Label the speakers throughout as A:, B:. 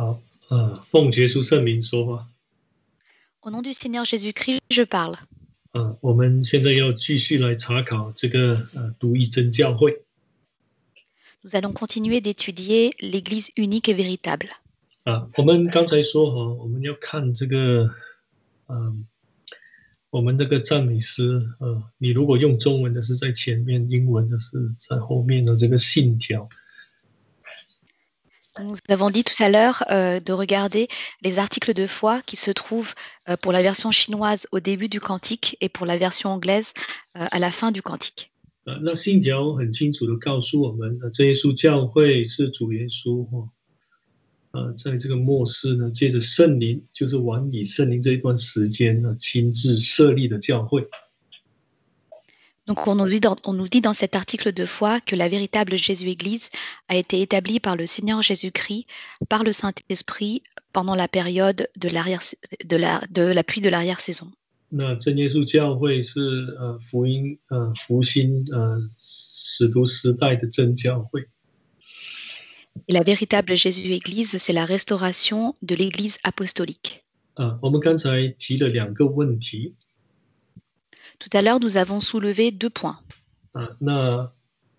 A: 好，奉耶稣圣名说话。
B: Au nom du Seigneur Jésus-Christ, je parle.
A: 我们现在要继续来查考这个独一真教会。
B: Nous allons continuer d'étudier l'Église unique et véritable.
A: 我们刚才说我们要看这个，我们这个赞美诗，你如果用中文的是在前面，英文的是在后面的这个信条。
B: Nous avons dit tout à l'heure de regarder les articles de foi qui se trouvent pour la version chinoise au début du cantique et pour la version anglaise à la fin du cantique.
A: 那信条很清楚的告诉我们，真耶稣教会是主耶稣在这个末世呢，借着圣灵，就是晚以圣灵这一段时间呢，亲自设立的教会。
B: Donc on nous dit dans cet article de foi que la véritable Jésus-Église a été établie par le Seigneur Jésus-Christ, par le Saint-Esprit, pendant la période de la pluie de l'arrière-saison.
A: 那真耶稣教会是复兴使徒时代的真教会。
B: Et la véritable Jésus-Église, c'est la restauration de l'Église apostolique.
A: 我们刚才提了2个问题。
B: Tout à l'heure, nous avons soulevé 2 points.
A: 那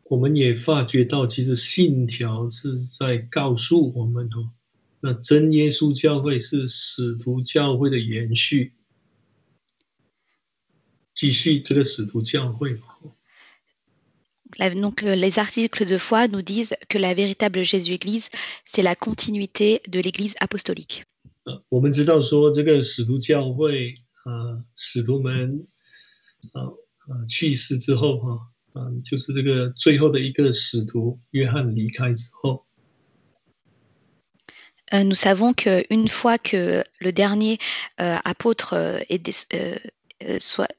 A: 我们也发觉到，其实信条是在告诉我们那真耶稣教会是使徒教会的延续，继续这个使徒教会。
B: Donc, les articles de foi nous disent que la véritable Jésus-Église, c'est la continuité de l'Église apostolique.
A: 我们知道说，这个使徒教会使徒们去世之后就是这个最后的一个使徒约翰离开之后。
B: Nous savons qu'une fois que le dernier apôtre est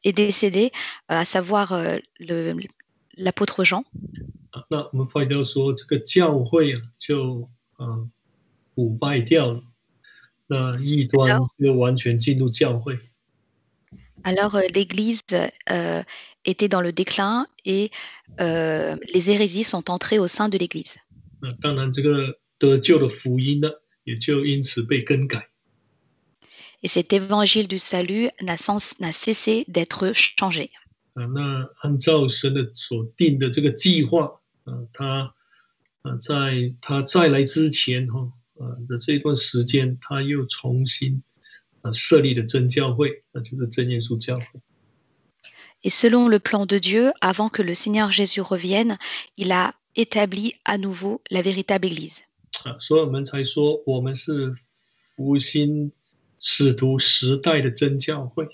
B: décédé, à savoir l'apôtre Jean,
A: 那我们发现到说，这个教会就腐败掉了，那异端就完全进入教会。
B: Alors l'Église était dans le déclin et les hérésies sont entrées au sein de l'Église.
A: 那当然，这个得救的福音呢，也就因此被更改。
B: Et cet évangile du salut n'a cessé d'être changé.
A: 那按照神的所定的这个计划他在他再来之前的这一段时间，他又重新设立了真教会，那就是真耶稣教会。
B: Et selon le plan de Dieu, avant que le Seigneur Jésus revienne, il a établi à nouveau la véritable Église.
A: 所以我们才说，我们是复兴使徒时代的真教会。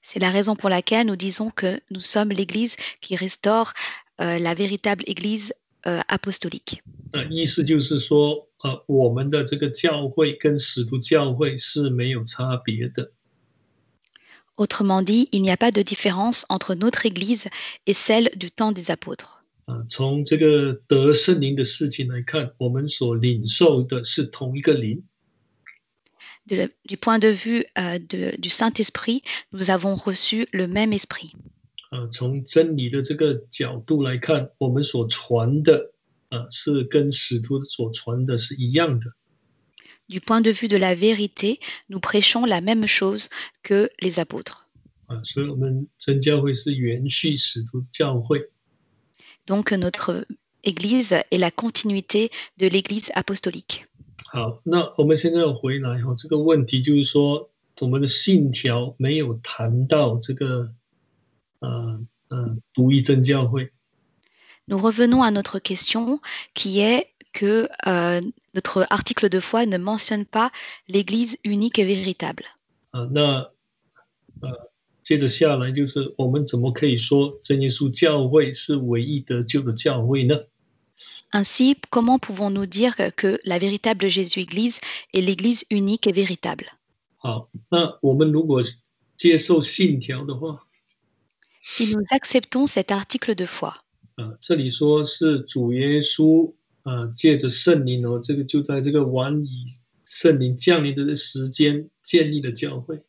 B: C'est la raison pour laquelle nous disons que nous sommes l'Église qui restaure la véritable Église apostolique.
A: 意思就是说，我们的这个教会跟使徒教会是没有差别的。
B: Autrement dit, il n'y a pas de différence entre notre Église et celle du temps des apôtres.
A: 从这个得圣灵的事情来看，我们所领受的是同一个灵。
B: Du point de vue du Saint-Esprit, nous avons reçu le même esprit.
A: 从真理的这个角度来看，我们所传的是跟使徒所传的是一样的。
B: Du point de vue de la vérité, nous prêchons la même chose que les apôtres.
A: 所以我们真教会是延续使徒教会。
B: Donc notre Église est la continuité de l'Église apostolique.
A: 好，那我们现在要回来这个问题就是说，我们的信条没有谈到这个独一真教会。
B: Nous revenons à notre question qui est que notre article de foi ne mentionne pas l'Église unique et véritable.
A: 那接着下来就是我们怎么可以说真耶稣教会是唯一得救的教会呢？
B: Ainsi, comment pouvons-nous dire que la véritable Jésus-Église est l'Église unique et véritable?
A: 好，那我们如果接受信条的话，
B: Si nous acceptons cet article de foi,
A: 这里说是主耶稣借着圣灵这个就在这个晚以圣灵降临的时间建立了教会。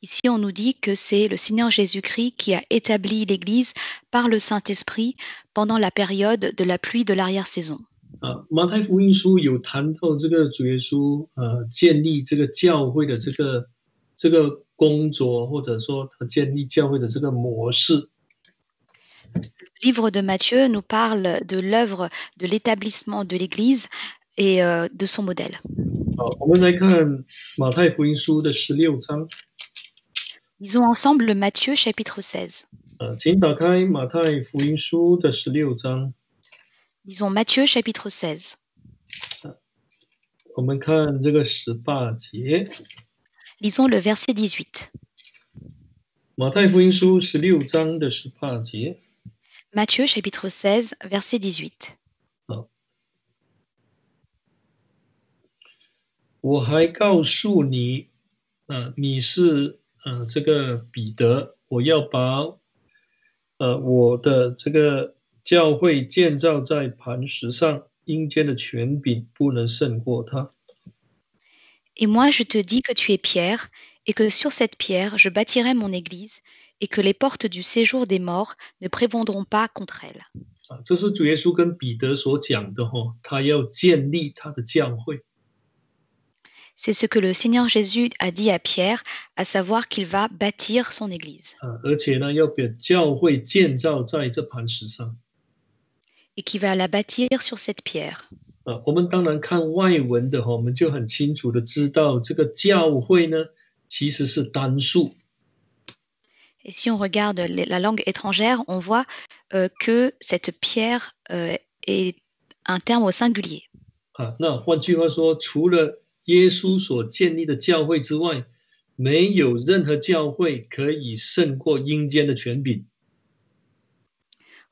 B: Ici, on nous dit que c'est le Seigneur Jésus-Christ qui a établi l'Église par le Saint-Esprit pendant la période de la pluie de l'arrière-saison.
A: 马太福音书有谈到这个主耶稣建立这个教会的这个工作，或者说他建立教会的这个模式。
B: Le livre de Matthieu nous parle de l'œuvre de l'établissement de l'Église et de son modèle.
A: 好，我们来看马太福音书的16章。
B: Lisons ensemble Matthieu chapitre 16.
A: 请打开马太福音书的16章。
B: Lisons Matthieu chapitre 16.
A: 我们看这个18节。
B: Lisons le verset 18.
A: 马太福音书16章的18节。
B: Matthieu chapitre 16, verset 18.
A: 好，我还告诉你，你是这个彼得，我要把我的这个教会建造在磐石上，阴间的权柄不能胜过他。
B: Et moi je te dis que tu es Pierre, et que sur cette pierre je bâtirai mon église, et que les portes du séjour des morts ne prévaudront pas contre elle.
A: 这是主耶稣跟彼得所讲的他要建立他的教会。
B: C'est ce que le Seigneur Jésus a dit à Pierre, à savoir qu'il va bâtir son église.
A: 而且呢，要把教会建造在这磐石上。
B: Et qu'il va la bâtir sur cette pierre.
A: 我们当然看外文的我们就很清楚的知道，这个教会呢，其实是单数。
B: Et si on regarde la langue étrangère, on voit que cette pierre est un terme au singulier.
A: 那换句话说，除了耶稣所建立的教会之外，没有任何教会可以胜过阴间的权柄。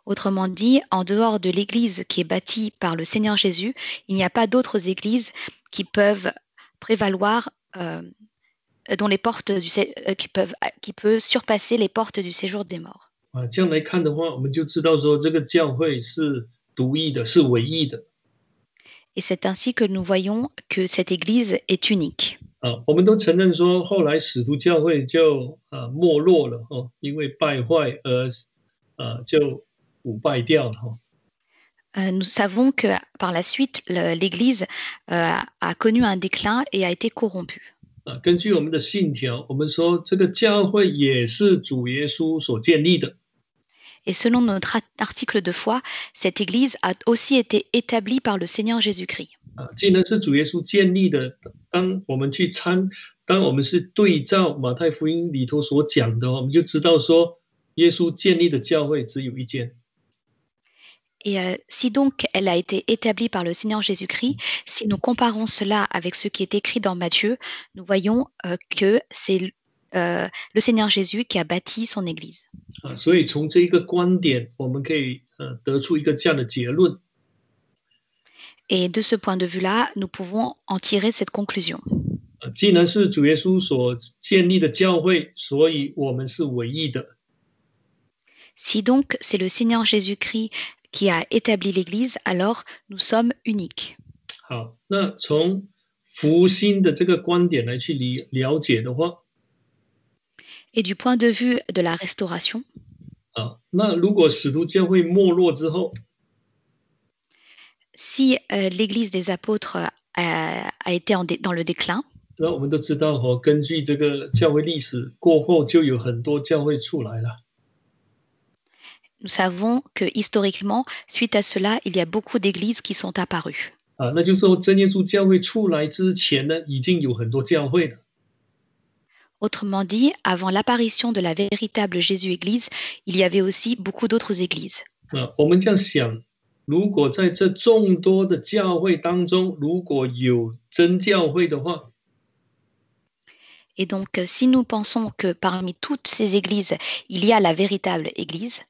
B: Autrement dit, en dehors de l'Église qui est bâtie par le Seigneur Jésus, il n'y a pas d'autres églises qui peuvent prévaloir, dont les portes qui peut surpasser les portes du séjour des morts.
A: 这样来看的话，我们就知道说，这个教会是独一的，是唯一的。
B: Et c'est ainsi que nous voyons que cette Église est unique.
A: 我们都承认说，后来使徒教会就没落了因为败坏而就腐败掉了
B: Nous savons que par la suite, l'Église a connu un déclin et a été corrompue.
A: 根据我们的信条，我们说这个教会也是主耶稣所建立的。
B: Et selon notre article de foi, cette Église a aussi été établie par le Seigneur Jésus-Christ.
A: 既然是主耶稣建立的，当我们是对照马太福音里头所讲的，我们就知道说，耶稣建立的教会只有一间。
B: Et si donc elle a été établie par le Seigneur Jésus-Christ, si nous comparons cela avec ce qui est écrit dans Matthieu, nous voyons que c'est le Seigneur Jésus qui a bâti son Église.
A: 所以从这个观点，我们可以得出一个这样的结论。
B: Et de ce point de vue-là, nous pouvons en tirer cette conclusion.
A: 既然是主耶稣所建立的教会，所以我们是唯一的。
B: Si donc c'est le Seigneur Jésus-Christ qui a établi l'Église, alors nous sommes uniques.
A: 好，那从复兴的这个观点来去了解的话，
B: Et du point de vue de la restauration,
A: 那如果使徒教会没落之后，
B: si l'Église des apôtres a été dans le déclin,
A: 那我们都知道根据这个教会历史过后，就有很多教会出来了。
B: nous savons que historiquement, suite à cela, il y a beaucoup d'églises qui sont apparues.
A: 那就是说真耶稣教会出来之前呢，已经有很多教会了。
B: Autrement dit, avant l'apparition de la véritable Jésus-Église, il y avait aussi beaucoup d'autres églises.
A: 我们这样想，如果在这众多的教会当中，如果有真教会的话，
B: Et donc, si nous pensons que parmi toutes ces églises, il y a la véritable Église,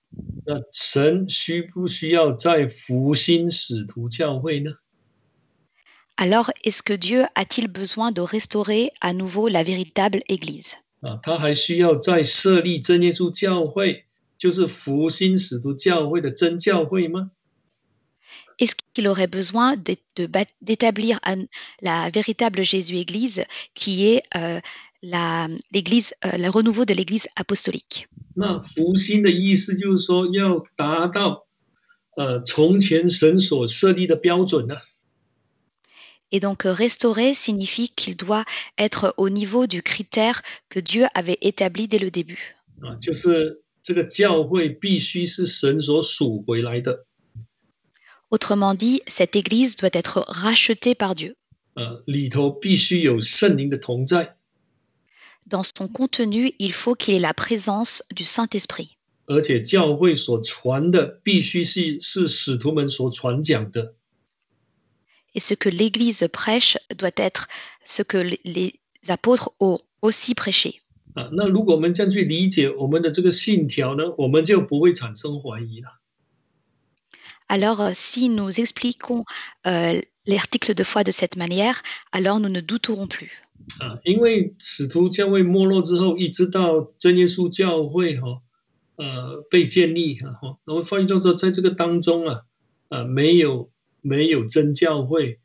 A: 那神需不需要再复兴使徒教会呢？
B: alors est-ce que Dieu a-t-il besoin de restaurer à nouveau la véritable Église?
A: 他还需要再设立真耶稣教会，就是复兴使徒教会的真教会吗？
B: Est-ce qu'il aurait besoin d'établir la véritable Jésus-Église qui est le renouveau de l'Église apostolique?
A: 那复兴的意思就是说，要达到从前神所设立的标准呢。
B: Et donc, restaurer signifie qu'il doit être au niveau du critère que Dieu avait établi dès le début.
A: 就是这个教会必须是神所属回来的。
B: Autrement dit, cette Église doit être rachetée par Dieu.
A: 里头必须有圣灵的同在。
B: Dans son contenu, il faut qu'il ait la présence du Saint-Esprit.
A: 而且教会所传的必须是使徒们所传讲的。
B: Et ce que l'Église prêche doit être ce que les apôtres ont aussi prêché.
A: 那如果我们这样去理解我们的这个信条呢，我们就不会产生怀疑了。
B: Alors, si nous expliquons l'article de foi de cette manière, alors nous ne douterons plus.
A: 因为使徒教会没落之后，一直到真耶稣教会被建立然后发现到说，在这个当中没有真教会。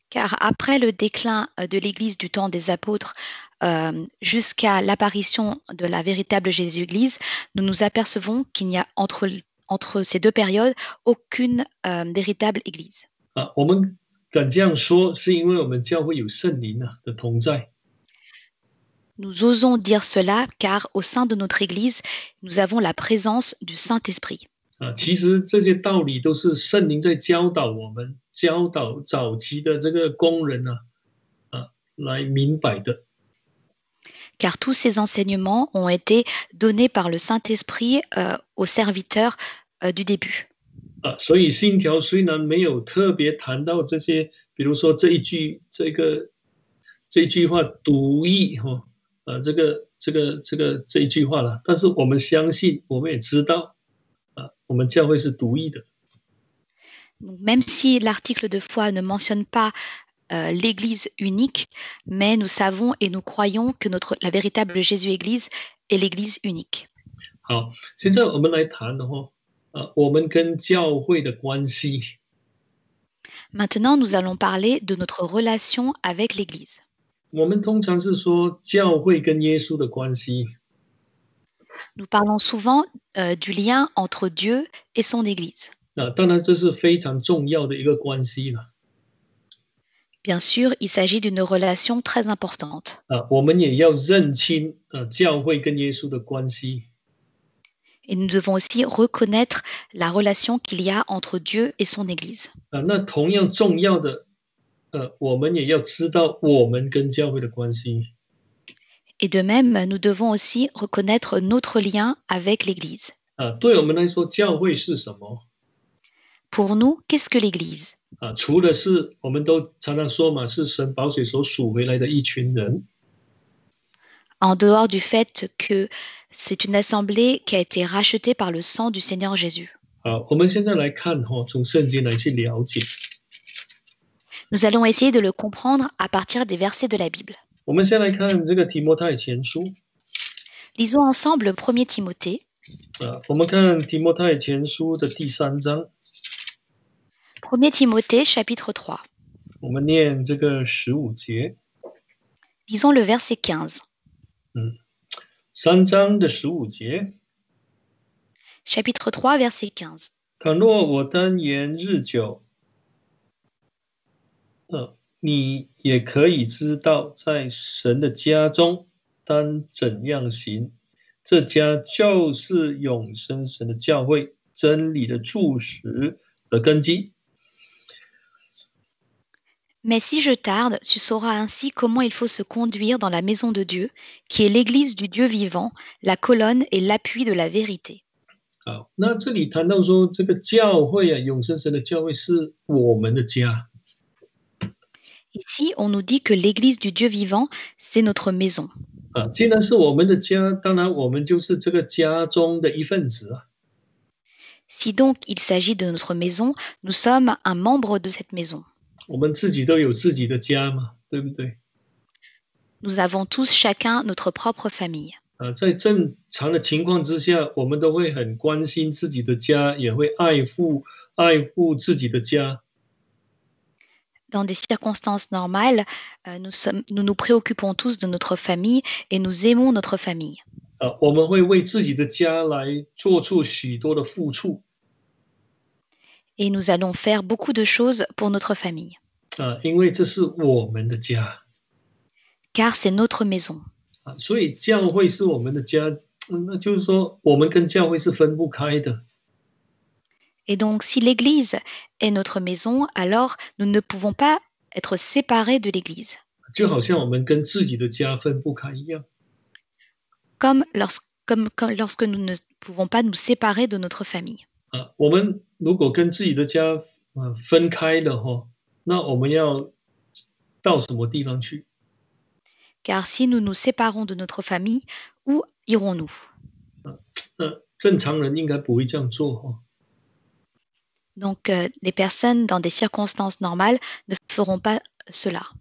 B: Car après le déclin de l'Église du temps des apôtres jusqu'à l'apparition de la véritable Jésus-Église, nous nous apercevons qu'il n'y a entre ces deux périodes aucune véritable Église.
A: 我们敢这样说，是因为我们教会有圣灵的同在。
B: Nous osons dire cela car au sein de notre Église, nous avons la présence du Saint-Esprit.
A: 其实这些道理都是圣灵在教导我们，教导早期的这个工人来明白的。
B: Car tous ces enseignements ont été donnés par le Saint-Esprit aux serviteurs du début.
A: 所以信条虽然没有特别谈到这些，比如说这一句话独一这一句话了，但是我们相信，我们也知道我们教会是独一的。
B: Même si l'article de foi ne mentionne pas l'Église unique, mais nous savons et nous croyons que la véritable Jésus-Église est l'Église unique.
A: 好，现在我们来谈我们跟教会的关系。
B: Maintenant, nous allons parler de notre relation avec l'Église.
A: 我们通常是说教会跟耶稣的关系。
B: Nous parlons souvent du lien entre Dieu et son Église.
A: 当然，这是非常重要的一个关系了。
B: Bien sûr, il s'agit d'une relation très importante.
A: 我们也要认清教会跟耶稣的关系。
B: Et nous devons aussi reconnaître la relation qu'il y a entre Dieu et son Église.
A: 那同样重要的，我们也要知道我们跟教会的关系。
B: Et de même, nous devons aussi reconnaître notre lien avec l'Église.
A: 对我们来说，教会是什么？
B: Pour nous, qu'est-ce que l'Église?
A: 除了是我们都常常说嘛，是神宝血所属回来的一群人。
B: En dehors du fait que c'est une assemblée qui a été rachetée par le sang du Seigneur Jésus.
A: 我们现在来看从圣经来去了解。
B: Nous allons essayer de le comprendre à partir des versets de la Bible.
A: 我们先来看这个提摩太前书。
B: Lisons ensemble 1 Timothée.
A: 我们看提摩太前书的第3章。
B: 1 Timothée, chapitre 3.
A: 我们念这个15节。
B: Lisons le verset 15.
A: 3章的15节。
B: Chapitre 3, verset 15.
A: 倘若我单言日久，你也可以知道，在神的家中当怎样行。这家就是永生神的教会，真理的柱石的根基。
B: Mais si je tarde, tu sauras ainsi comment il faut se conduire dans la maison de Dieu, qui est l'église du Dieu vivant, la colonne et l'appui de la vérité.
A: 好，那这里谈到说，这个教会永生神的教会是我们的家。
B: Ici, on nous dit que l'église du Dieu vivant, c'est notre maison.
A: 既然是我们的家，当然我们就是这个家中的一份子。
B: Si donc il s'agit de notre maison, nous sommes un membre de cette maison.
A: 我们自己都有自己的家嘛，对不对？
B: Nous avons tous chacun notre propre famille.
A: 在正常的情况之下，我们都会很关心自己的家，也会爱护自己的家。
B: Dans des circonstances normales, nous nous préoccupons tous de notre famille et nous aimons notre famille.
A: 我们会为自己的家来做出许多的付出。
B: Et nous allons faire beaucoup de choses pour notre famille,
A: 因为这是我们的家
B: car c'est notre maison.
A: 所以教会是我们的家，那就是说我们跟教会是分不开的
B: Et donc, si l'Église est notre maison, alors nous ne pouvons pas être séparés de l'Église,
A: 就好像我们跟自己的家分不开一样
B: comme lorsque nous ne pouvons pas nous séparer de notre famille.
A: 我们如果跟自己的家分开了那我们要到什么地方去？
B: Car si nous nous séparons de notre famille, où irons-nous?
A: 正常人应该不会这样做
B: Donc, les personnes dans des circonstances normales ne feront pas cela.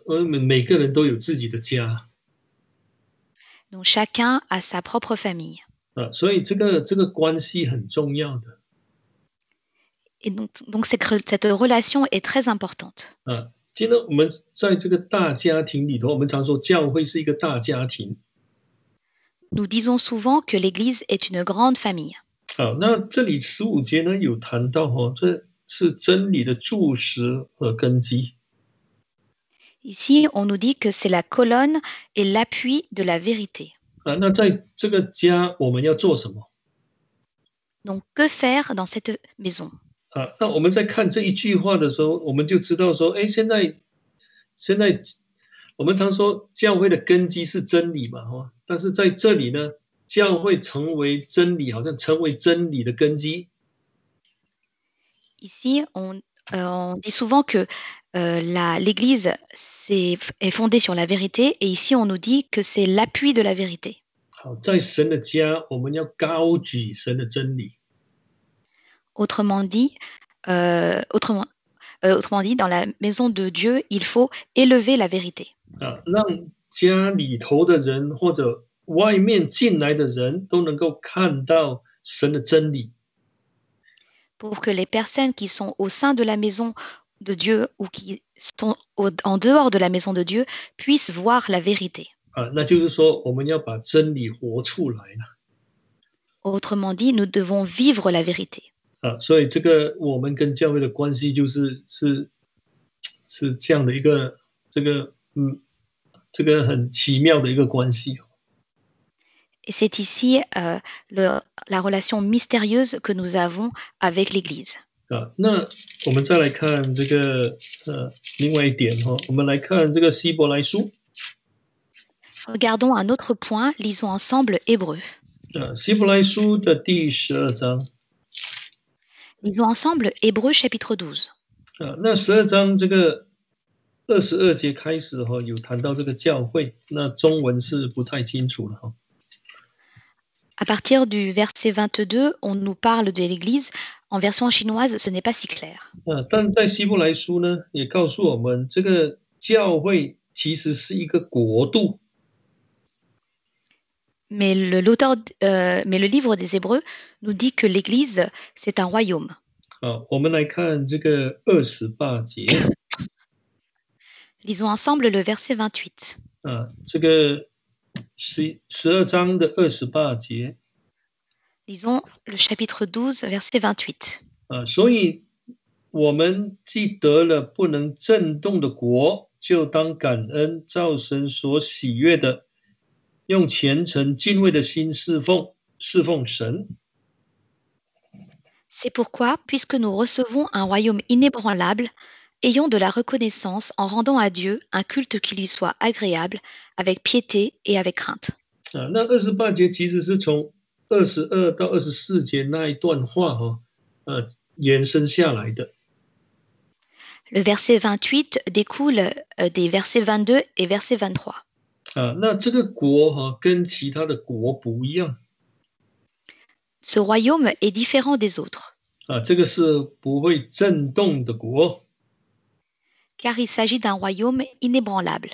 A: 我们每个人都有自己的家
B: Donc, chacun a sa propre famille.
A: 所以这个关系很重要的
B: Et donc cette relation est très importante.
A: 今天我们在这个大家庭里头，我们常说教会是一个大家庭
B: Nous disons souvent que l'Église est une grande famille.
A: 那这里15节呢有谈到这是真理的柱石和根基
B: Ici, on nous dit que c'est la colonne et l'appui de la vérité.
A: 那在这个家我们要做什么
B: Donc, que faire dans cette maison?
A: 那我们在看这一句话的时候，我们就知道说，哎，现在我们常说教会的根基是真理嘛，但是在这里呢，教会成为真理，好像成为真理的根基。
B: Ici, on dit souvent que l'Église est fondée sur la vérité, et ici, on nous dit que c'est l'appui de la vérité.
A: 好，在神的家，我们要高举神的真理。
B: Autrement dit, autrement dit, dans la maison de Dieu, il faut élever la vérité.
A: 让家里头的人或者外面进来的人都能够看到神的真理。
B: Pour que les personnes qui sont au sein de la maison de Dieu ou qui sont en dehors de la maison de Dieu puissent voir la vérité.
A: 那就是说，我们要把真理活出来了。
B: Autrement dit, nous devons vivre la vérité.
A: 所以这个我们跟教会的关系是这样的一个这个很奇妙的一个关系。
B: Et c'est ici la relation mystérieuse que nous avons avec l'Église.
A: 那我们再来看这个另外一点我们来看这个希伯来书。
B: Regardons un autre point, lisons ensemble Hébreux.
A: 希伯来书的第12章。
B: Lisons ensemble Hébreux chapitre 12.
A: 那12章这个22节开始有谈到这个教会，那中文是不太清楚了
B: À partir du verset 22, on nous parle de l'Église. En version chinoise, ce n'est pas si clair.
A: 但在希伯来书呢，也告诉我们，这个教会其实是一个国度。
B: Mais le livre des Hébreux nous dit que l'Église, c'est un royaume.
A: 我们来看这个28节。
B: Lisons ensemble le verset 28.
A: 这个12章的28节。
B: Lisons le chapitre 12, verset 28.
A: 所以我们既得了不能震动的国，就当感恩，照神所喜悦的，用虔诚敬畏的心侍奉神。
B: C'est pourquoi, puisque nous recevons un royaume inébranlable, ayons de la reconnaissance en rendant à Dieu un culte qui lui soit agréable, avec piété et avec crainte.
A: 那28节其实是从22到24节那一段话延伸下来的。
B: Le verset 28 découle des versets 22 et verset 23.
A: 那这个国跟其他的国不一样。
B: Ce royaume est différent des autres.
A: 这个是不会震动的国。
B: Car il s'agit d'un royaume inébranlable.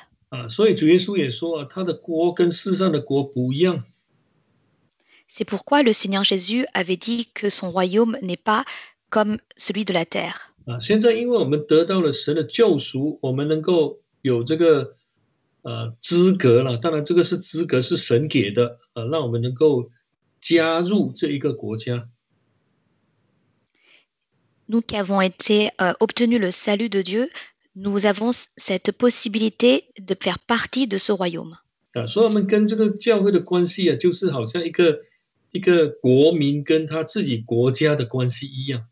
A: 所以主耶稣也说他的国跟世上的国不一样。
B: C'est pourquoi le Seigneur Jésus avait dit que son royaume n'est pas comme celui de la terre.
A: 现在因为我们得到了神的救赎，我们能够有这个资格了。当然，这个是资格是神给的让我们能够加入这一个国家。
B: nous qui avons été obtenu le salut de Dieu, nous avons cette possibilité de faire partie de ce royaume.
A: 所以我们跟这个教会的关系就是好像一个国民跟他自己国家的关系一样。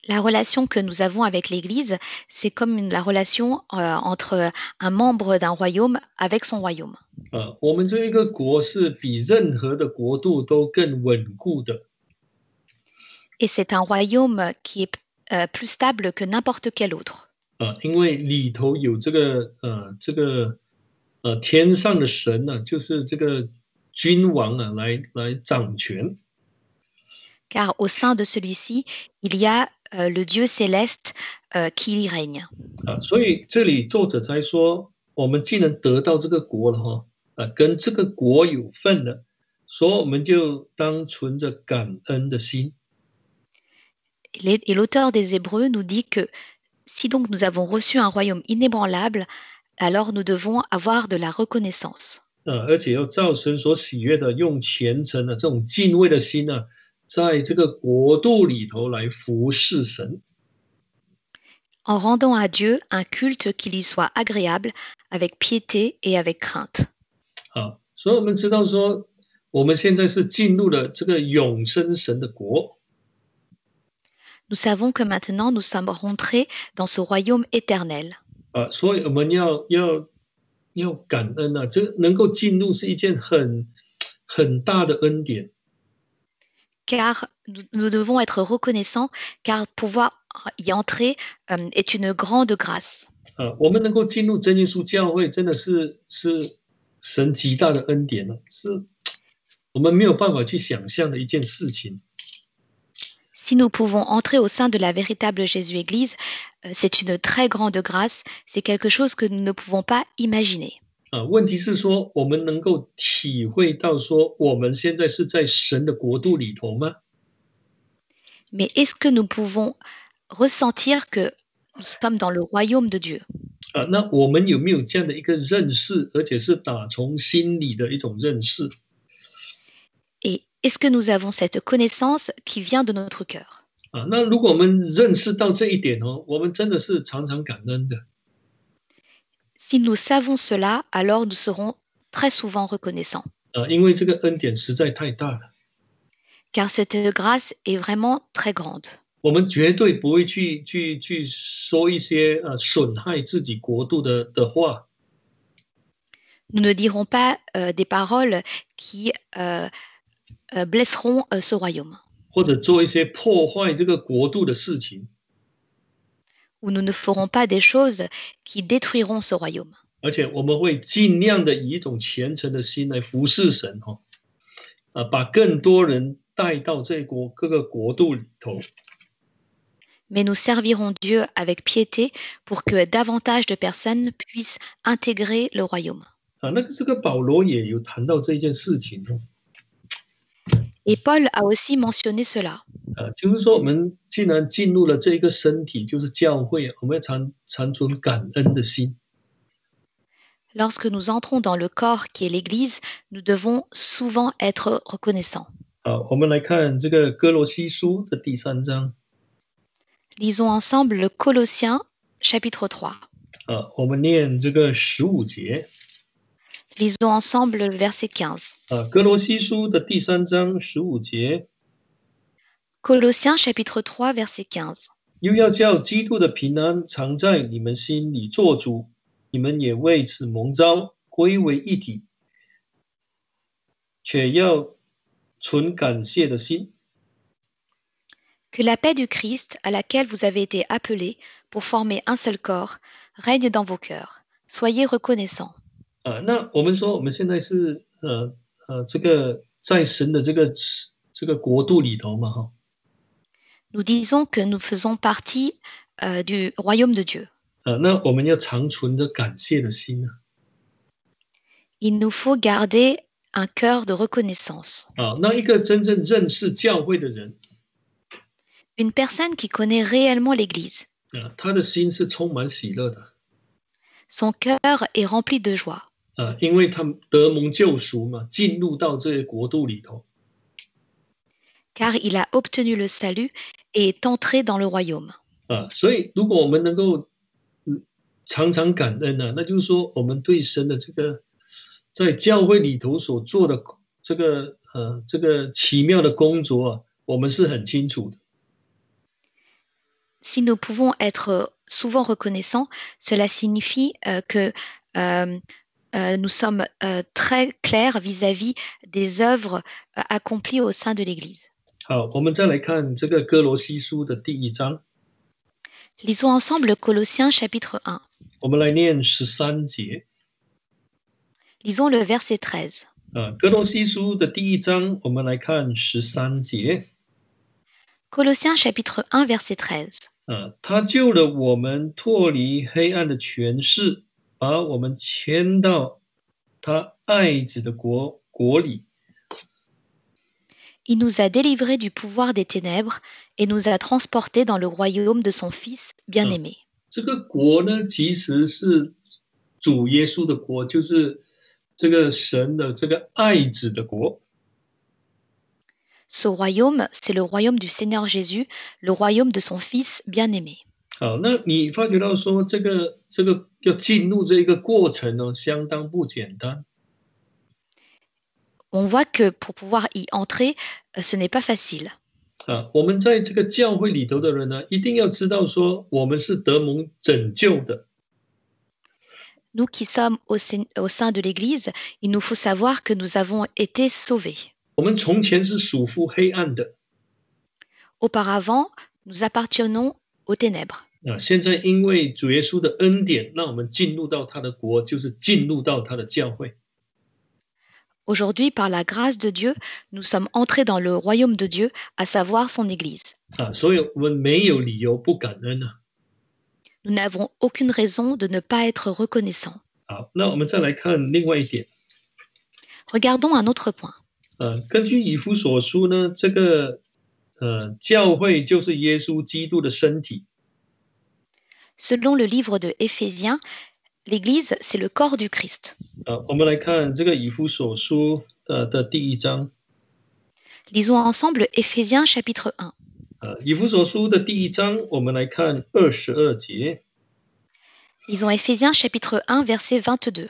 B: La relation que nous avons avec l'Église, c'est comme la relation entre un membre d'un royaume avec son royaume.
A: 我们这一个国是比任何的国度都更稳固的。
B: Et c'est un royaume qui est plus stable que n'importe quel autre.
A: 因为里头有天上的神就是这个君王来掌权。
B: Car au sein de celui-ci, il y a le Dieu céleste qui y règne.
A: 所以这里作者才说，我们既然得到这个国了跟这个国有份了，所以我们就当存着感恩的心。
B: Et l'auteur des Hébreux nous dit que si donc nous avons reçu un royaume inébranlable, alors nous devons avoir de la reconnaissance.
A: 而且要照神所喜悦的，用虔诚的这种敬畏的心在这个国度里头来服侍神。
B: En rendant à Dieu un culte qui lui soit agréable, avec piété et avec crainte.
A: 所以我们知道说，我们现在是进入了这个永生神的国。
B: Nous savons que maintenant nous sommes rentrés dans ce royaume éternel.
A: 所以我们要感恩这能够进入是一件很大的恩典。
B: Car nous devons être reconnaissants, car pouvoir y entrer est une grande grâce.
A: 我们能够进入真耶稣教会，真的是神极大的恩典是我们没有办法去想象的一件事情。
B: Si nous pouvons entrer au sein de la véritable Jésus-Église, c'est une très grande grâce, c'est quelque chose que nous ne pouvons pas imaginer.
A: 问题是说，我们能够体会到说，我们现在是在神的国度里头吗？
B: Mais est-ce que nous pouvons ressentir que nous sommes dans le royaume de Dieu?
A: 那我们有没有这样的一个认识，而且是打从心里的一种认识？
B: Et est-ce que nous avons cette connaissance qui vient de notre cœur?
A: 那如果我们认识到这一点我们真的是常常感恩的。
B: Si nous savons cela, alors nous serons très souvent reconnaissants.
A: 因为这个恩典实在太大了。
B: Car cette grâce est vraiment très grande.
A: 我们绝对不会去说一些损害自己国度的话。
B: Nous ne dirons pas des paroles qui blesseront ce royaume.
A: 或者做一些破坏这个国度的事情。
B: Ou nous ne ferons pas des choses qui détruiront ce royaume.
A: 而且我们会尽量的以一种虔诚的心来服侍神把更多人带到各个国度里头。
B: Mais nous servirons Dieu avec piété pour que davantage de personnes puissent intégrer le royaume.
A: 那这个保罗也有谈到这件事情
B: Et Paul a aussi mentionné cela.
A: 就是说我们既然进入了这个身体，就是教会我们要常存感恩的心。
B: Lorsque nous entrons dans le corps qui est l'Église, nous devons souvent être reconnaissants.
A: 我们来看这个哥罗西书的第3章。
B: Lisons ensemble le Colossiens chapitre 3.
A: 我们念这个15节。
B: Lisons ensemble le verset 15.
A: 哥罗西书的第3章15节。
B: Colossiens chapitre 3 verset 15.
A: 又要叫基督的平安常在你们心里做主，你们也为此蒙召，归为一体，却要存感谢的心。
B: Que la paix du Christ, à laquelle vous avez été appelés pour former un seul corps, règne dans vos cœurs. Soyez reconnaissants.
A: 那我们说我们现在是这个在神的这个国度里头嘛
B: Nous disons que nous faisons partie du royaume de Dieu.
A: 那我们要常存着感谢的心
B: Il nous faut garder un cœur de reconnaissance.
A: 那一个真正认识教会的人
B: Une personne qui connaît réellement l'Église.
A: 他的心是充满喜乐的
B: Son cœur est rempli de joie.
A: 因为他得蒙救赎嘛，进入到这些国度里头。
B: car il a obtenu le salut et est entré dans le royaume.
A: 所以如果我们能够常常感恩呢，那就是说我们对神的这个在教会里头所做的这个奇妙的工作啊，我们是很清楚的。
B: Si nous pouvons être souvent reconnaissants, cela signifie que euh, nous sommes très clairs vis-à-vis des œuvres accomplies au sein de l'Église.
A: 好，我们再来看这个哥罗西书的第1章，
B: Lisons ensemble Colossiens chapitre 1.
A: 我们来念13节。
B: Lisons le verset 13.
A: 哥罗西书的第1章，我们来看13节。
B: Colossiens chapitre 1 verset 13.
A: 他救了我们脱离黑暗的权势，把我们迁到他爱子的国里。
B: Il nous a délivrés du pouvoir des ténèbres et nous a transportés dans le royaume de son Fils bien-aimé.
A: 这个国呢，其实是主耶稣的国，就是这个神的这个爱子的国。
B: Ce royaume, c'est le royaume du Seigneur Jésus, le royaume de son Fils bien-aimé.
A: 好，那你发觉到说这个要进入这一个过程呢，相当不简单。
B: On voit que pour pouvoir y entrer, ce n'est pas facile.
A: 我们在这个教会里头的人呢，一定要知道说，我们是得蒙拯救的。
B: Nous qui sommes au sein de l'Église, il nous faut savoir que nous avons été sauvés.
A: 我们从前是属乎黑暗的，
B: Auparavant, nous appartenons aux ténèbres.
A: 现在因为主耶稣的恩典，让我们进入到他的国，就是进入到他的教会。
B: Aujourd'hui, par la grâce de Dieu, nous sommes entrés dans le royaume de Dieu, à savoir son Église.
A: 所以我们没有理由不感恩啊。
B: Nous n'avons aucune raison de ne pas être reconnaissants.
A: 好，那我们再来看另外一点。
B: Regardons un autre point.
A: 根据以弗所书呢，这个教会就是耶稣基督的身体。
B: Selon le livre de Éphésiens, l'Église, c'est le corps du Christ.
A: 我们来看这个以弗所书的第1章。
B: Lisons ensemble Éphésiens chapitre 1.
A: 以弗所书的第1章，我们来看22节。
B: Lisons Éphésiens chapitre 1 verset 22.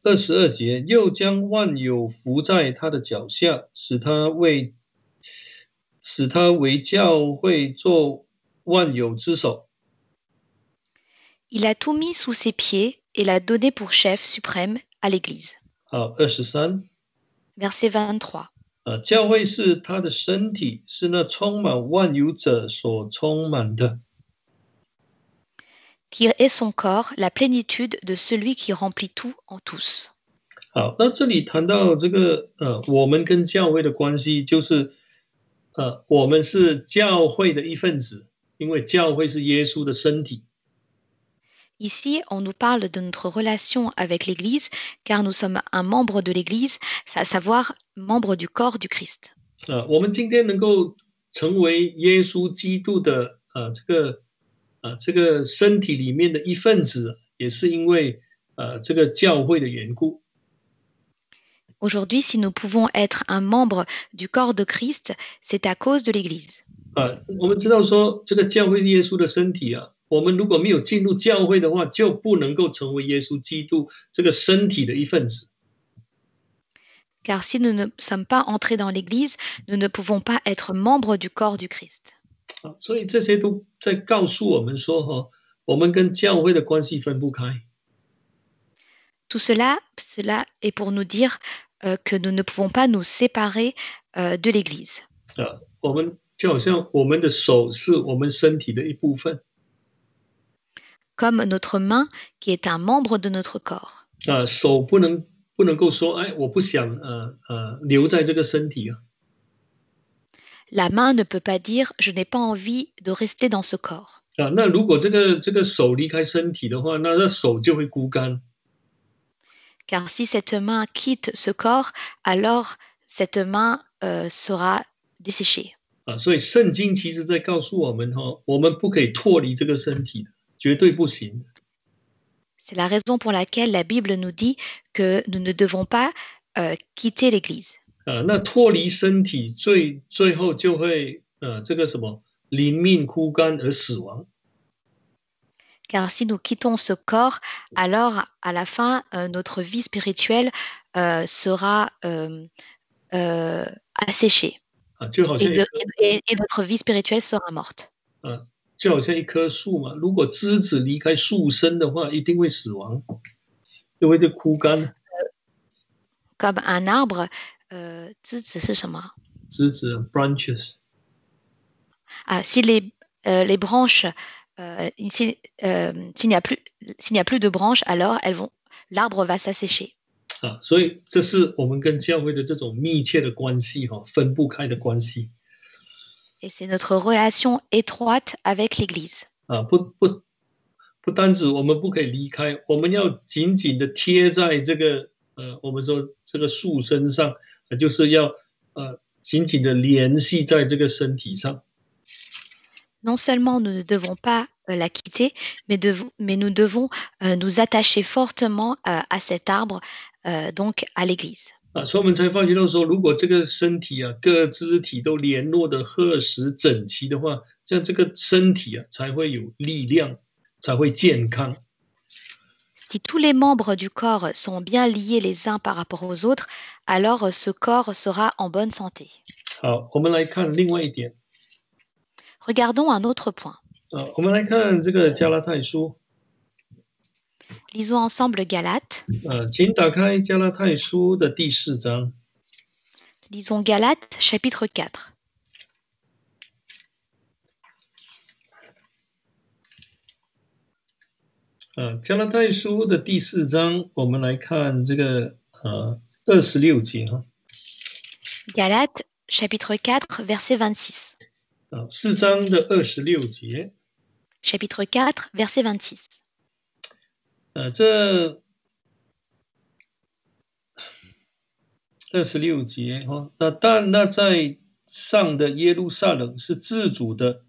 A: 22节，又将万有伏在他的脚下，使他为教会做万有之首。
B: Il a tout mis sous ses pieds et l'a donné pour chef suprême à l'Église.
A: 好，23。
B: Verset 23.
A: 教会是他的身体，是那充满万有者所充满的。
B: Qui est son corps, la plénitude de celui qui remplit tout en tous.
A: 好，那这里谈到这个我们跟教会的关系，就是我们是教会的一份子，因为教会是耶稣的身体。
B: Ici, on nous parle de notre relation avec l'Église, car nous sommes un membre de l'Église, à savoir membre du corps du Christ.
A: 我们今天能够成为耶稣基督的这个身体里面的一份子，也是因为这个教会的缘故。
B: Aujourd'hui, si nous pouvons être un membre du corps de Christ, c'est à cause de l'Église.
A: 我们知道说这个教会是耶稣的身体啊，我们如果没有进入教会的话，就不能够成为耶稣基督这个身体的一份子。
B: Car si nous ne sommes pas entrés dans l'Église, nous ne pouvons pas être membres du corps du Christ.
A: 所以这些都在告诉我们说，我们跟教会的关系分不开。
B: Tout cela est pour nous dire que nous ne pouvons pas nous séparer de l'Église.
A: 我们就好像我们的手是我们身体的一部分。
B: Comme notre main qui est un membre de notre corps.
A: 手不能够说，哎，我不想留在这个身体啊。
B: La main ne peut pas dire je n'ai pas envie de rester dans ce corps.
A: 那如果这个手离开身体的话，那手就会枯干。
B: Car si cette main quitte ce corps, alors cette main sera desséchée.
A: 所以圣经其实在告诉我们，我们不可以脱离这个身体的，绝对不行。
B: C'est la raison pour laquelle la Bible nous dit que nous ne devons pas quitter l'Église.
A: 那脱离身体最后就会这个什么灵命枯干而死亡。
B: Car si nous quittons ce corps, alors à la fin, notre vie spirituelle sera asséchée
A: 就好像一棵
B: et notre vie spirituelle sera morte.
A: 就好像一棵树嘛，如果枝子离开树身的话，一定会死亡，因为就枯干。
B: Comme un arbre, 是什么？
A: 枝子 branches。Ah,
B: si les branches, s'il n'y a plus de branches, alors l'arbre va s'assécher.
A: 所以这是我们跟教会的这种密切的关系分不开的关系。
B: Et c'est notre relation étroite avec l'Église.
A: 不单止我们不可以离开，我们要紧紧的贴在这个我们说这个树身上，就是要紧紧的联系在这个身体上。
B: Non seulement nous ne devons pas la quitter, mais nous devons nous attacher fortement à cet arbre, donc à l'Église.
A: 所以我们才发觉到说，如果这个身体各肢体都联络的合实整齐的话，这样这个身体才会有力量，才会健康。
B: Si tous les membres du corps sont bien liés les uns par rapport aux autres, alors ce corps sera en bonne santé.
A: 好，我们来看另外一点。
B: Regardons un autre point.
A: 我们来看这个加拉太书。
B: Lisons ensemble Galates.
A: 请打开加拉太书的第4章。
B: Lisons Galates, chapitre 4.
A: 加拉太书的第4章，我们来看这个26节
B: Galates, chapitre 4, verset 26.
A: 4章的26节。
B: Chapitre 4, verset 26.
A: 这26节但那在上的耶路撒冷是自主的，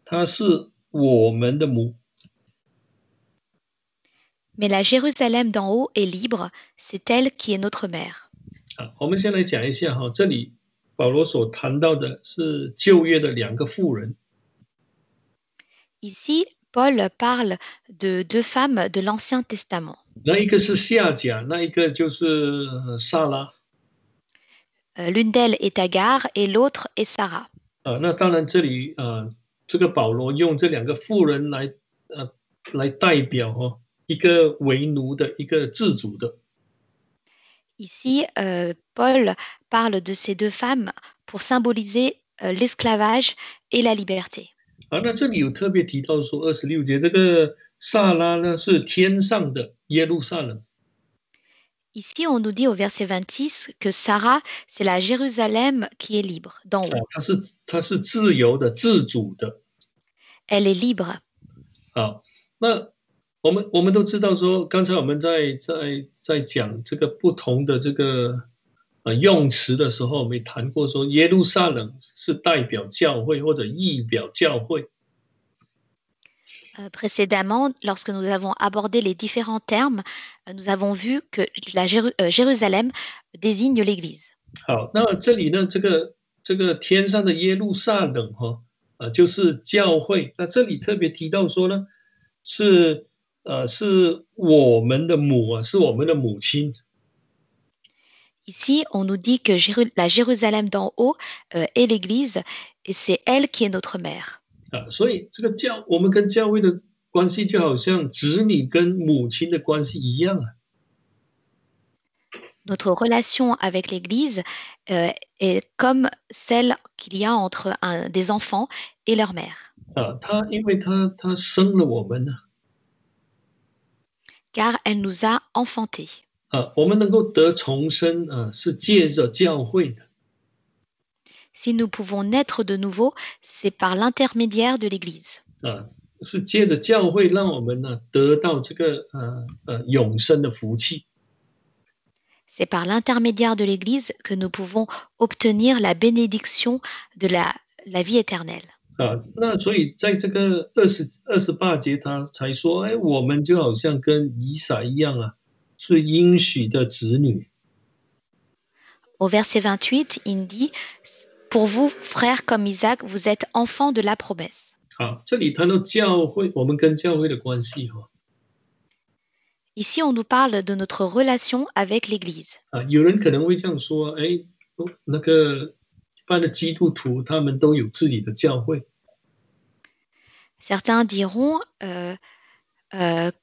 A: 它是我们的母。
B: Mais la Jérusalem d'en haut est libre, c'est elle qui est notre mère.
A: 我们先来讲一下这里保罗所谈到的是旧约的2个妇人。
B: Ici, Paul parle de 2 femmes de l'Ancien Testament.
A: 那一个是夏甲，那一个就是撒拉。
B: L'une d'elles est Agar et l'autre est Sarah.
A: 那当然这里这个保罗用这2个妇人来代表一个为奴的，一个自主的。
B: Ici, Paul parle de ces 2 femmes pour symboliser l'esclavage et la liberté.
A: 那这里有特别提到说26节，这个撒拉呢是天上的耶路撒冷。
B: Ici, on nous dit au verset 26 que Sarah, c'est la Jérusalem qui est libre, d'en haut.
A: 她是自由的、自主的。
B: Elle est libre.
A: 好，那我们都知道说，刚才我们在讲这个不同的这个用词的时候，我们也谈过说，耶路撒冷是代表教会或者意表教会。
B: Précédemment, lorsque nous avons abordé les différents termes, nous avons vu que la Jérusalem désigne l'Église.
A: 好，那这里呢，这个天上的耶路撒冷就是教会。那这里特别提到说呢，是我们的母是我们的母亲。
B: Ici, on nous dit que la Jérusalem d'en haut est l'Église et c'est elle qui est notre mère.
A: 所以这个我们跟教会的关系就好像子女跟母亲的关系一样。
B: Notre relation avec l'Église est comme celle qu'il y a entre des enfants et leur mère.
A: 因为他生了我们呢。
B: Car elle nous a enfantés.
A: 我们能够得重生是借着教会的。
B: Si nous pouvons naître de nouveau, c'est par l'intermédiaire de l'Église.
A: 是借着教会让我们呢得到这个永生的福气。
B: C'est par l'intermédiaire de l'Église que nous pouvons obtenir la bénédiction de la vie éternelle.
A: 那所以在这个28节他才说，我们就好像跟以撒一样是应许的子女。
B: Au verset 28, il dit, pour vous, frères comme Isaac, vous êtes enfants de la promesse.
A: 好，这里谈到教会，我们跟教会的关系哈。
B: Ici, on nous parle de notre relation avec l'Église.
A: 有人可能会这样说，哎，那个一般的基督徒他们都有自己的教会。
B: Certains diront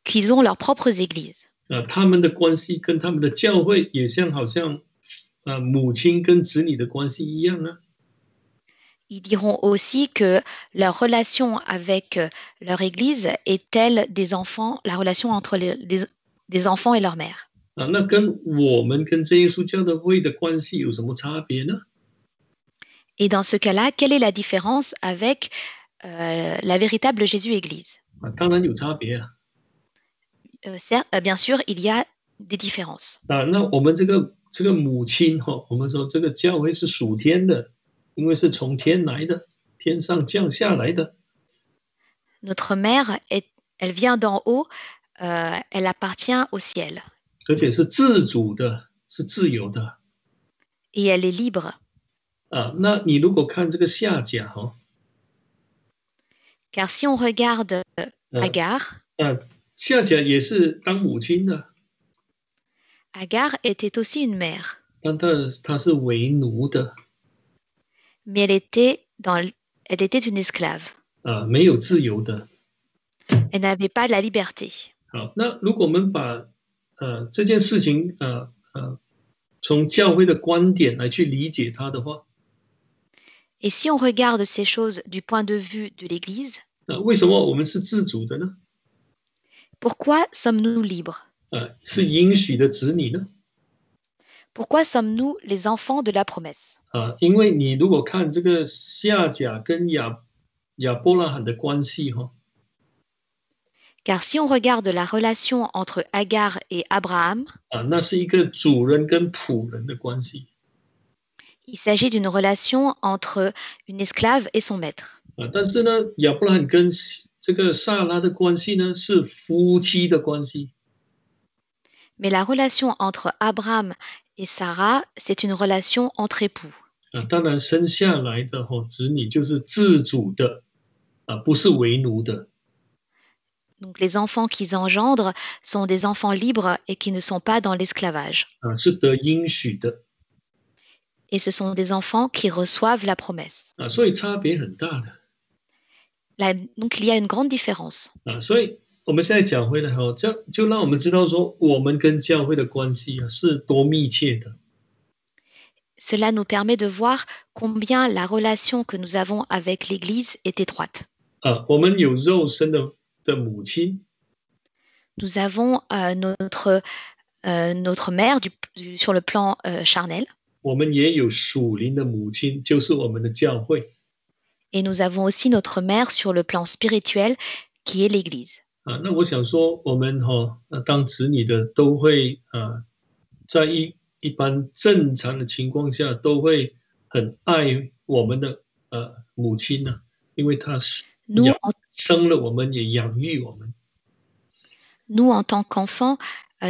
B: qu'ils ont leurs propres églises.
A: 他们的关系跟他们的教会也好像母亲跟子女的关系一样啊。
B: Ils diront aussi que leur relation avec leur église est telle des enfants, la relation entre des enfants et leur mère.
A: 那跟我们跟真耶稣教会的关系有什么差别呢？
B: Et dans ce cas-là, quelle est la différence avec la véritable Jésus-Église?
A: 当然有差别啊。
B: Bien sûr, il y a des différences.
A: 那我们这个母亲哈，我们说这个教会是属天的，因为是从天来的，天上降下来的。
B: Notre mère, elle vient d'en haut, elle appartient au ciel.
A: 而且是自主的，是自由的。
B: Et elle est libre.
A: 那你如果看这个下甲哈
B: ，Car si on regarde Agar,
A: 下甲也是当母亲的。
B: Agar était aussi une mère.
A: 但她是为奴的。
B: Mais elle était une esclave.
A: 没有自由的。
B: Elle n'avait pas la liberté.
A: 好，那如果我们把这件事情从教会的观点来去理解它的话，
B: Et si on regarde ces choses du point de vue de l'Église,
A: 为什么我们是自主的呢？
B: Pourquoi sommes-nous libres?
A: 是应许的子女呢？
B: Pourquoi sommes-nous les enfants de la promesse?
A: 因为你如果看这个夏甲跟亚伯拉罕的关系哈。
B: Car si on regarde la relation entre Agar et Abraham,
A: 那是一个主人跟仆人的关系。
B: Il s'agit d'une relation entre une esclave et son maître.
A: 但是呢，亚伯拉罕跟这个撒拉的关系呢是夫妻的关系。
B: Mais la relation entre Abraham et Sarah, c'est une relation entre époux.
A: 当然生下来的子女就是自主的，不是为奴的。
B: Donc les enfants qu'ils engendrent sont des enfants libres et qui ne sont pas dans l'esclavage.
A: 是得应许的。
B: Et ce sont des enfants qui reçoivent la promesse.
A: 所以差别很大的。
B: Donc il y a une grande différence.
A: 所以我们现在讲回来就让我们知道说，我们跟教会的关系是多密切的。
B: Cela nous permet de voir combien la relation que nous avons avec l'Église est étroite.
A: 我们有肉身的母亲。
B: Nous avons notre mère sur le plan charnel.
A: 我们也有属灵的母亲，就是我们的教会。
B: Et nous avons aussi notre mère sur le plan spirituel, qui est l'Église.
A: 那我想说，我们当子女的都会在一般正常的情况下，都会很爱我们的母亲呢，因为她生了我们，也养育我们。
B: Nous, en tant qu'enfants,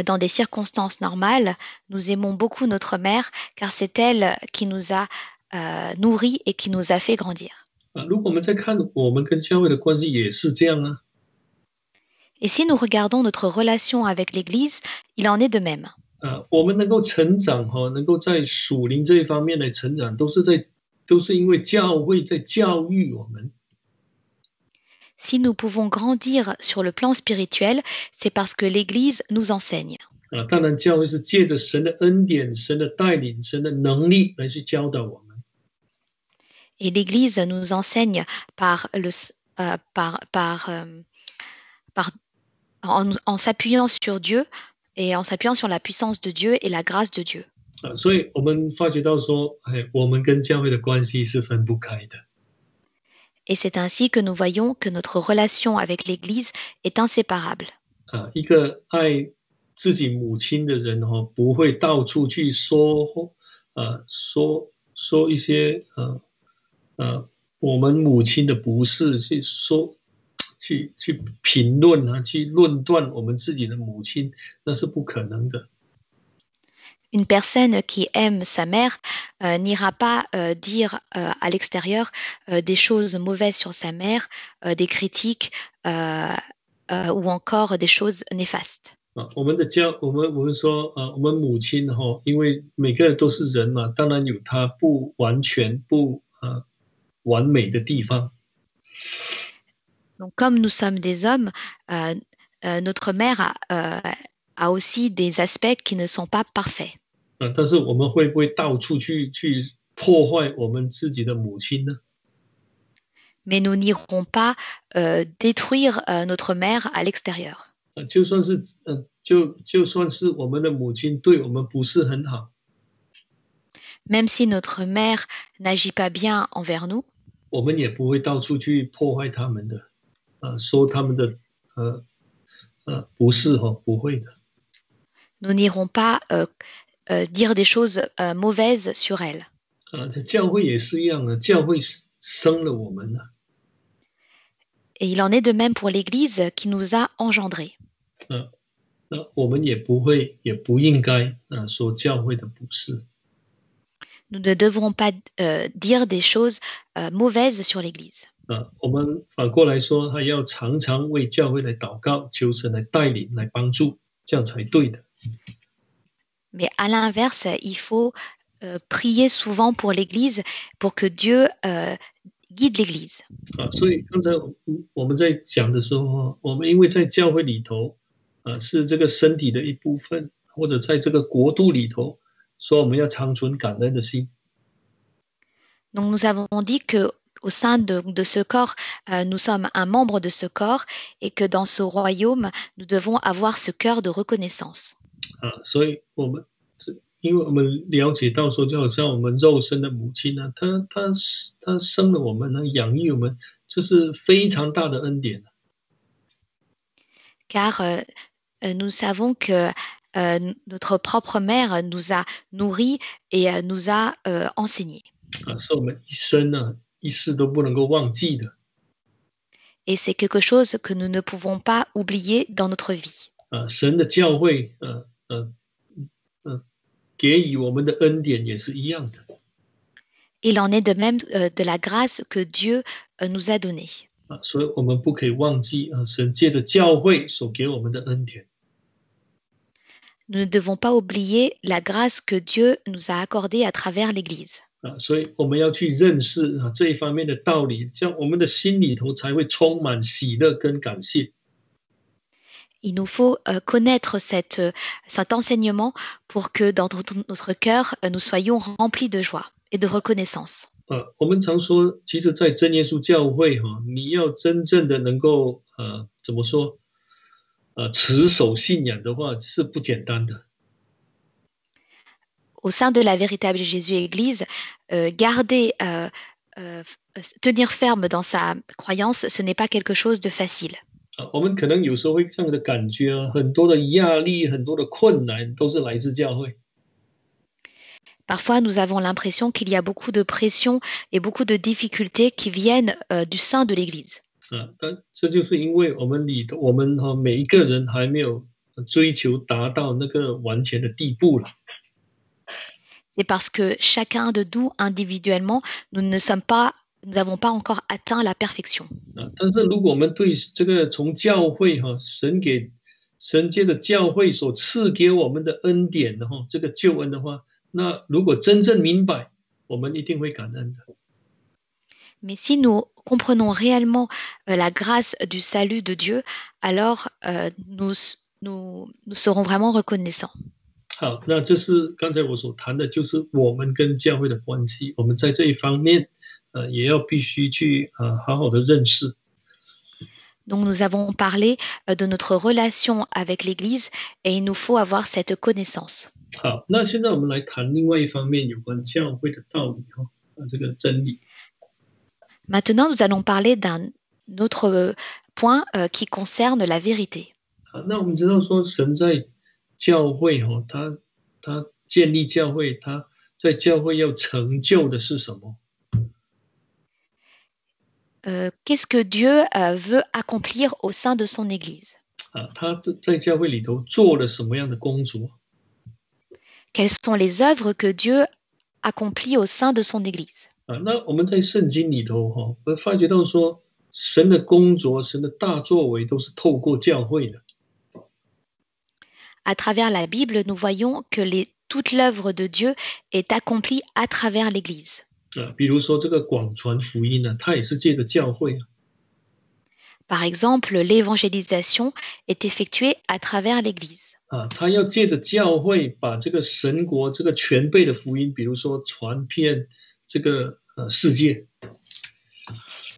B: dans des circonstances normales, nous aimons beaucoup notre mère, car c'est elle qui nous a nourris et qui nous a fait grandir.
A: 如果我们在看我们跟教会的关系，也是这样啊。
B: Et si nous regardons notre relation avec l'Église, il en est de même.
A: 我们能够成长能够在属灵这一方面的成长，都是因为教会在教育我们。
B: Si nous pouvons grandir sur le plan spirituel, c'est parce que l'Église nous enseigne.
A: 当然，教会是借着神的恩典、神的带领、神的能力来去教导我们。
B: Et l'Église nous enseigne en s'appuyant sur Dieu et en s'appuyant sur la puissance de Dieu et la grâce de Dieu.
A: 所以我们发觉到说，我们跟教会的关系是分不开的。
B: Et c'est ainsi que nous voyons que notre relation avec l'Église est inséparable.
A: 一个爱自己母亲的人不会到处去说一些我们母親的不是，去評論去論斷我們自己的母親，那是不可能的。
B: Une personne qui aime sa mère n'ira pas dire à l'extérieur des choses mauvaises sur sa mère, des critiques ou encore des choses néfastes.
A: 我们说我们母亲因为每个人都是人嘛，当然有他不完全不完美的地方。
B: Donc, comme nous sommes des hommes, euh, notre mère a aussi des aspects qui ne sont pas parfaits.
A: 但是我们会不会到处去破坏我们自己的母亲呢？
B: Mais nous n'irons pas détruire notre mère à l'extérieur.
A: 就算是我们的母亲对我们不是很好，
B: Même si notre mère n'agit pas bien envers nous,
A: 我们也不会到处去破坏他们的，说他们的不是不会的。
B: nous n'irons pas dire des choses mauvaises sur elle.
A: 这教会也是一样的，教会生了我们了，
B: Et il en est de même pour l'Église qui nous a engendrés.
A: 那我们也不会也不应该说教会的不是。
B: Nous ne devrons pas dire des choses mauvaises sur l'Église.
A: 我们反过来说，还要常常为教会来祷告，求神来带领、来帮助，这样才对的。
B: Mais à l'inverse, il faut prier souvent pour l'Église pour que Dieu guide l'Église.
A: 所以刚才我们在讲的时候，我们因为在教会里头是这个身体的一部分，或者在这个国度里头，说我们要长存感恩的心。
B: Donc nous avons dit que au sein de ce corps, nous sommes un membre de ce corps et que dans ce royaume, nous devons avoir ce cœur de reconnaissance.
A: 所以因为我们了解到说，就好像我们肉身的母亲呢，她生了我们呢，养育我们，这是非常大的恩典。
B: Car nous savons que notre propre mère nous a nourris et nous a enseignés.
A: 是我们一生呢一世都不能够忘记的。
B: Et c'est quelque chose que nous ne pouvons pas oublier dans notre vie.
A: 神的教会给予我们的恩典也是一样的。
B: Il en est de même de la grâce que Dieu nous a donnée.
A: 所以我们不可以忘记神借着教会所给我们的恩典。
B: Nous ne devons pas oublier la grâce que Dieu nous a accordée à travers l'Église.
A: 所以我们要去认识这一方面的道理，这样我们的心里头才会充满喜乐跟感谢。
B: Il nous faut connaître cet enseignement pour que dans notre cœur, nous soyons remplis de joie et de reconnaissance.
A: 我们常说，其实，在真耶稣教会你要真正的能够怎么说持守信仰的话，是不简单的。
B: Au sein de la véritable Jésus-Église, tenir ferme dans sa croyance, ce n'est pas quelque chose de facile.
A: 我们可能有时候会这样的感觉很多的压力、很多的困难都是来自教会。
B: Parfois, nous avons l'impression qu'il y a beaucoup de pression et beaucoup de difficultés qui viennent du sein de l'Église.
A: 但这就是因为我们每一个人还没有追求达到那个完全的地步了。
B: C'est parce que chacun de nous, individuellement, nous n'avons pas encore atteint la perfection.
A: 但是如果我们对这个从教会神借着教会所赐给我们的恩典这个救恩的话，那如果真正明白，我们一定会感恩的。
B: Mais si nous comprenons réellement la grâce du salut de Dieu, alors nous serons vraiment reconnaissants.
A: 好，那这是刚才我所谈的，就是我们跟教会的关系。我们在这一方面，也要必须去好好的认识。
B: Donc nous avons parlé de notre relation avec l'Église et il nous faut avoir cette connaissance.
A: 好，那现在我们来谈另外一方面有关教会的道理这个真理。
B: Maintenant, nous allons parler d'un autre point qui concerne la vérité.
A: 那我们知道说，神在教会他建立教会，他在教会要成就的是什么？
B: Qu'est-ce que Dieu veut accomplir au sein de son Église?
A: 他在教会里头做了什么样的工作？
B: quelles sont les œuvres que Dieu accomplit au sein de son Église.
A: 那我们在圣经里头会发觉到说，神的工作、神的大作为都是透过教会的。
B: À travers la Bible, nous voyons que toute l'œuvre de Dieu est accomplie à travers l'Église.
A: 比如说这个广传福音呢，它也是借着教会。
B: Par exemple, l'évangélisation est effectuée à travers l'Église.
A: 他要借着教会把这个神国、这个全备的福音，比如说传遍这个世界。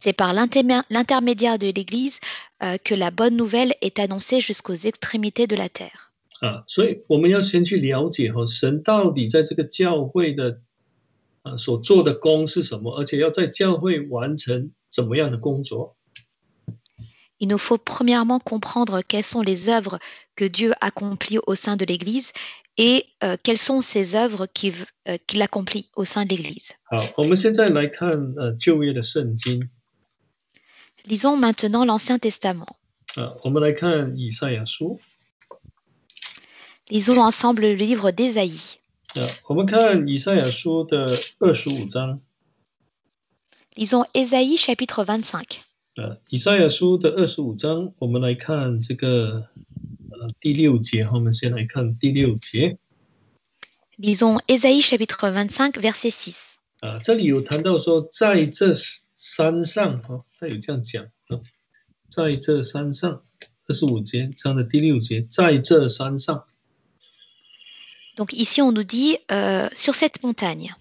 B: C'est par l'intermédiaire de l'Église que la bonne nouvelle est annoncée jusqu'aux extrémités de la terre.
A: 所以我们要先去了解神到底在这个教会的所做的工是什么，而且要在教会完成怎么样的工作。
B: Il nous faut premièrement comprendre quelles sont les œuvres que Dieu accomplit au sein de l'Église et quelles sont ces œuvres qu'il accomplit au sein de l'Église.
A: 好，我们现在来看旧约的圣经。
B: Lisons maintenant l'Ancien Testament.
A: 我们来看以赛亚书。
B: Lisons ensemble le livre d'Ésaïe.
A: 我们看以赛亚书的25章。
B: Lisons Ésaïe chapitre 25.
A: 以赛亚书的25章，我们来看这个第6节。我们先来看第6节。
B: Lisons Ésaïe chapitre 25 verset 6.
A: 这里有谈到说，在这山上，他有这样讲，在这山上，25节章的第6节，在这山上。
B: Donc ici on nous dit sur cette montagne.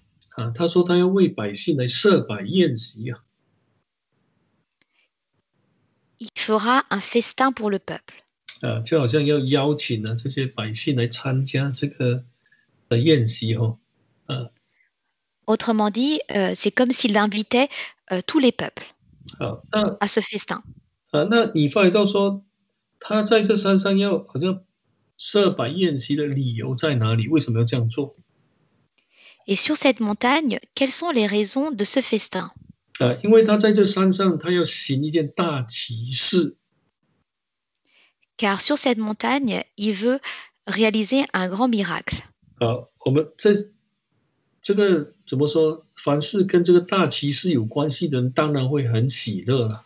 A: 他说他要为百姓来设摆宴席。
B: Il fera un festin pour le peuple.
A: 就好像要邀请这些百姓来参加这个宴席。
B: Autrement dit, c'est comme s'il invitait tous les peuples à ce festin.
A: 那你发觉到说，他在这山上要好像设摆宴席的理由在哪里？为什么要这样做？
B: Et sur cette montagne, quelles sont les raisons de ce festin?
A: 因为他在这山上，他要行一件大奇事。
B: Car sur cette montagne, il veut réaliser un grand miracle.
A: 我们这个怎么说？凡是跟这个大奇事有关系的人，当然会很喜乐了。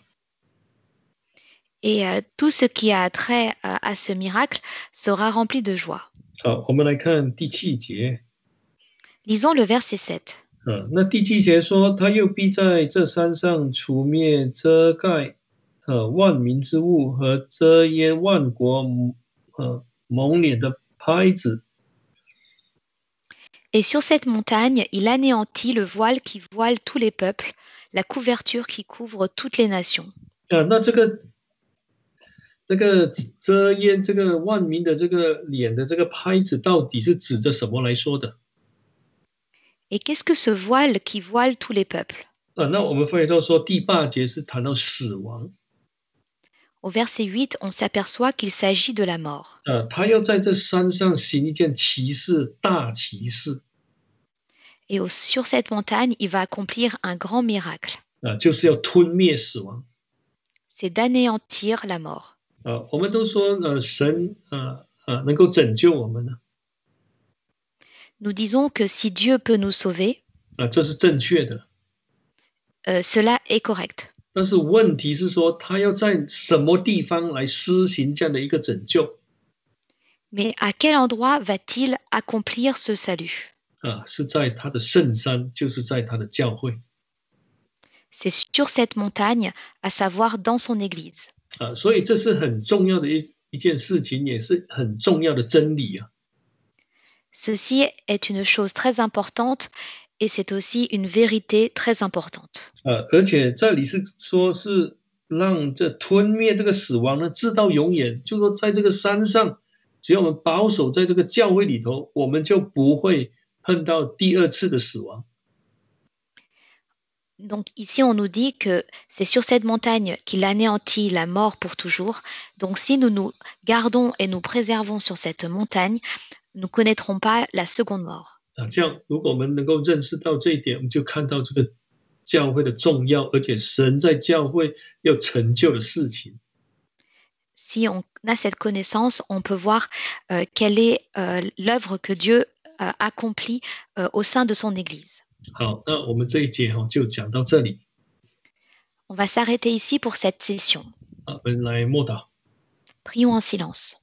B: Et tout ce qui a trait à ce miracle sera rempli de joie.
A: 我们来看第7节。
B: Lisons le verset 7.
A: 那第7节说，他又必在这山上除灭遮盖万民之物和遮掩万国蒙脸的拍子。
B: Et sur cette montagne, il anéantit le voile qui voile tous les peuples, la couverture qui couvre toutes les nations.
A: 那这个遮掩这个万民的这个脸的这个拍子，到底是指着什么来说的？
B: Et qu'est-ce que ce voile qui voile tous les peuples?
A: 那我们发觉到说，第8节是谈到死亡。
B: Au verset 8, on s'aperçoit qu'il s'agit de la mort.
A: 他要在这山上行一件奇事，大奇事。
B: Et sur cette montagne, il va accomplir un grand miracle.
A: 就是要吞灭死亡。
B: C'est d'anéantir la mort.
A: 我们都说神能够拯救我们呢。
B: Nous disons que si Dieu peut nous sauver,
A: 这是正确的。
B: cela est correct.
A: 但是问题是说，他要在什么地方来施行这样的一个拯救？
B: Mais à quel endroit va-t-il accomplir ce salut?
A: 是在他的圣山，就是在他的教会。
B: C'est sur cette montagne, à savoir dans son église.
A: 所以这是很重要的一件事情，也是很重要的真理啊。
B: Ceci est une chose très importante et c'est aussi une vérité très importante.
A: 而且这里是说是让这吞灭这个死亡呢，直到永远。就说在这个山上，只要我们保守在这个教会里头，我们就不会碰到第2次的死亡。
B: Donc ici, on nous dit que c'est sur cette montagne qu'il anéantit la mort pour toujours. Donc si nous nous gardons et nous préservons sur cette montagne, nous ne connaîtrons pas la seconde mort.
A: 这样，如果我们能够认识到这一点，我们就看到这个教会的重要，而且神在教会要成就的事情。
B: si on a cette connaissance, on peut voir quelle est l'œuvre que Dieu accomplit au sein de son Église.
A: 好，那我们这一节就讲到这里。
B: On va s'arrêter ici pour cette session.
A: 好，我们来默祷。
B: Prions en silence.